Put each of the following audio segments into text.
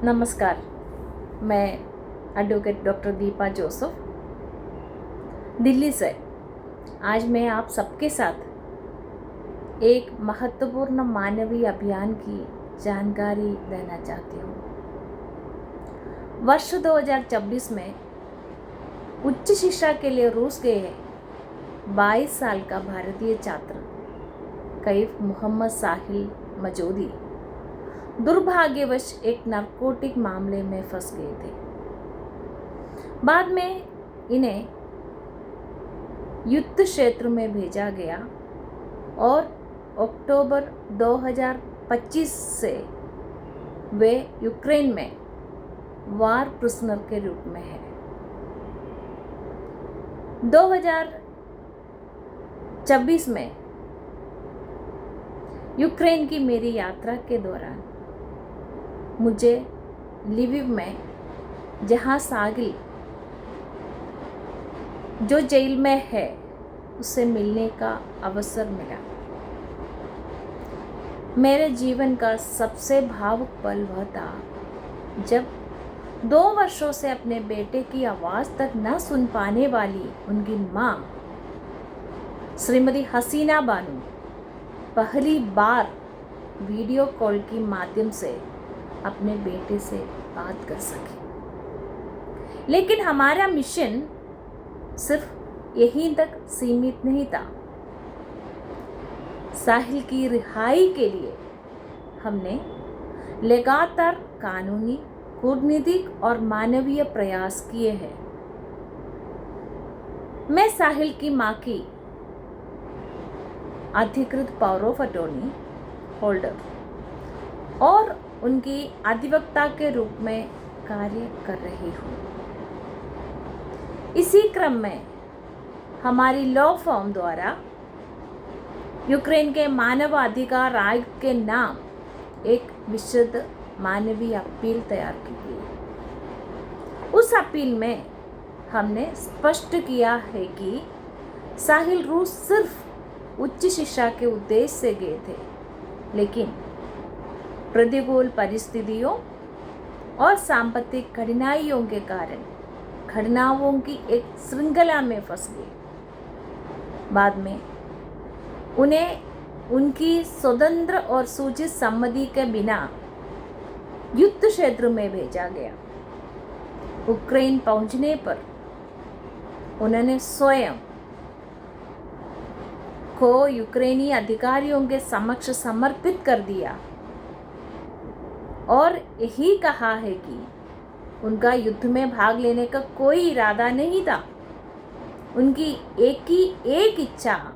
नमस्कार, मैं advocate doctor Deepa Joseph Delhi से। आज मैं आप सबके साथ एक महत्वपूर्ण मानवीय अभियान की जानकारी देना चाहती हूँ। वर्ष 2026 में उच्च शिक्षा के लिए रूस गए 22 साल का भारतीय छात्र कैफ मोहम्मद साहिल मजूदी दुर्भाग्यवश एक नारकोटिक मामले में फंस गए थे। बाद में इन्हें युद्ध क्षेत्र में भेजा गया और अक्टूबर 2025 से वे यूक्रेन में वार प्रिजनर के रूप में हैं। 2026 में यूक्रेन की मेरी यात्रा के दौरान मुझे लिविव में, जहाँ सागिल जो जेल में है, उससे मिलने का अवसर मिला। मेरे जीवन का सबसे भावुक पल वह था जब 2 वर्षों से अपने बेटे की आवाज़ तक न सुन पाने वाली उनकी माँ श्रीमती हसीना बानू पहली बार वीडियो कॉल के माध्यम से अपने बेटे से बात कर सके। लेकिन हमारा मिशन सिर्फ यहीं तक सीमित नहीं था। साहिल की रिहाई के लिए हमने लगातार कानूनी, कूटनीतिक और मानवीय प्रयास किए हैं। मैं साहिल की मां की अधिकृत पावर ऑफ अटॉर्नी होल्डर और उनकी अधिवक्ता के रूप में कार्य कर रही हूँ। इसी क्रम में हमारी लॉ फर्म द्वारा यूक्रेन के मानवाधिकार आयोग के नाम एक विशुद्ध मानवीय अपील तैयार की गई। उस अपील में हमने स्पष्ट किया है कि साहिल रूस सिर्फ उच्च शिक्षा के उद्देश्य से गए थे, लेकिन प्रतिकूल परिस्थितियों और सांप्रदायिक कठिनाइयों के कारण घटनाओं की एक श्रृंखला में फंस गए। बाद में उन्हें उनकी स्वतंत्र और सूचित सम्मति के बिना युद्ध क्षेत्र में भेजा गया। यूक्रेन पहुंचने पर उन्होंने स्वयं को यूक्रेनी अधिकारियों के समक्ष समर्पित कर दिया और यही कहा है कि उनका युद्ध में भाग लेने का कोई इरादा नहीं था। उनकी एक इच्छा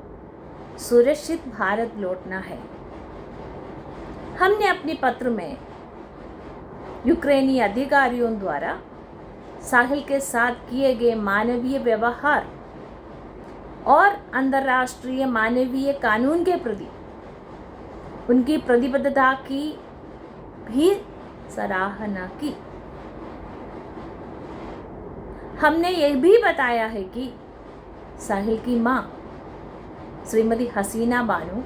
सुरक्षित भारत लौटना है। हमने अपने पत्र में यूक्रेनी अधिकारियों द्वारा साहिल के साथ किए गए मानवीय व्यवहार और अंतर्राष्ट्रीय मानवीय कानून के प्रति उनकी प्रतिबद्धता की भी सराहना की। हमने यह भी बताया है कि साहिल की मां श्रीमती हसीना बानू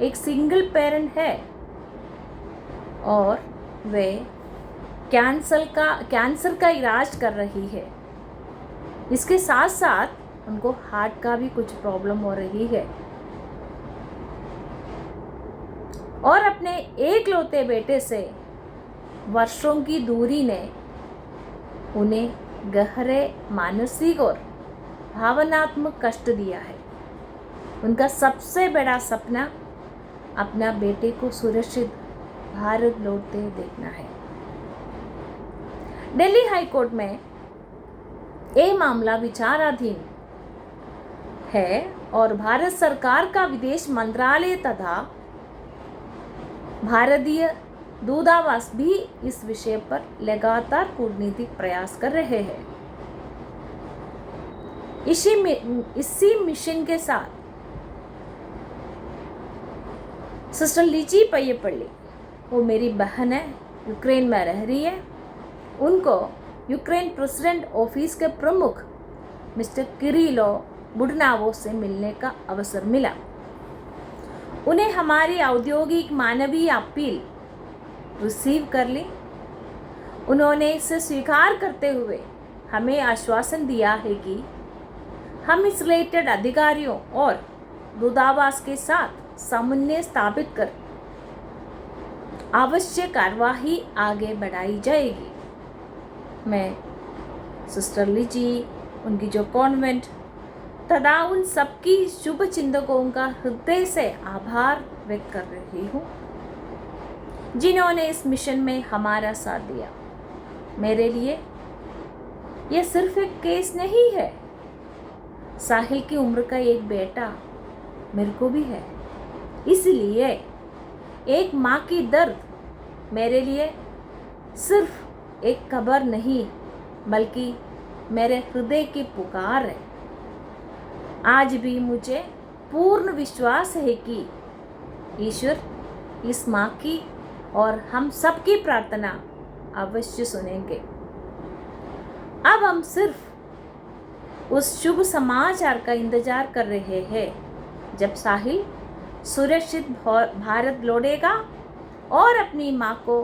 एक सिंगल पेरेंट है और वे कैंसर का इलाज कर रही है। इसके साथ साथ उनको हार्ट का भी कुछ प्रॉब्लम हो रही है और अपने एकलौते बेटे से वर्षों की दूरी ने उन्हें गहरे मानसिक और भावनात्मक कष्ट दिया है। उनका सबसे बड़ा सपना अपना बेटे को सुरक्षित भारत लौटते देखना है। दिल्ली हाई कोर्ट में यह मामला विचाराधीन है और भारत सरकार का विदेश मंत्रालय तथा भारतीय दूतावास भी इस विषय पर लगातार कूटनीतिक प्रयास कर रहे हैं। इसी मिशन के साथ सिस्टर लीची पय्यपल्ली, वो मेरी बहन है, यूक्रेन में रह रही है। उनको यूक्रेन प्रेसिडेंट ऑफिस के प्रमुख मिस्टर किरिलो बुडनावो से मिलने का अवसर मिला। उन्हें हमारी औद्योगिक मानवीय अपील रिसीव कर ली उन्होंने इसे स्वीकार करते हुए हमें आश्वासन दिया है कि हम इस रिलेटेड अधिकारियों और दूतावास के साथ समन्वय स्थापित कर आवश्यक कार्यवाही आगे बढ़ाई जाएगी। मैं सिस्टर लीजी, उनकी जो कॉन्वेंट तथा उन सबकी शुभ चिंतकों का हृदय से आभार व्यक्त कर रही हूँ जिन्होंने इस मिशन में हमारा साथ दिया। मेरे लिए यह सिर्फ एक केस नहीं है, साहिल की उम्र का एक बेटा मेरे को भी है, इसलिए एक माँ की दर्द मेरे लिए सिर्फ एक खबर नहीं बल्कि मेरे हृदय की पुकार है। आज भी मुझे पूर्ण विश्वास है कि ईश्वर इस माँ की और हम सबकी प्रार्थना अवश्य सुनेंगे। अब हम सिर्फ उस शुभ समाचार का इंतजार कर रहे हैं जब साहिल सुरक्षित भारत लौटेगा और अपनी माँ को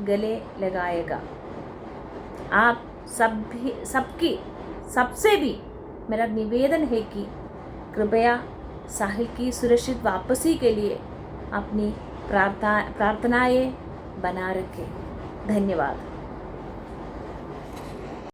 गले लगाएगा। आप सबसे भी मेरा निवेदन है कि कृपया साहिल की सुरक्षित वापसी के लिए अपनी प्रार्थनाएं बना रखें। धन्यवाद।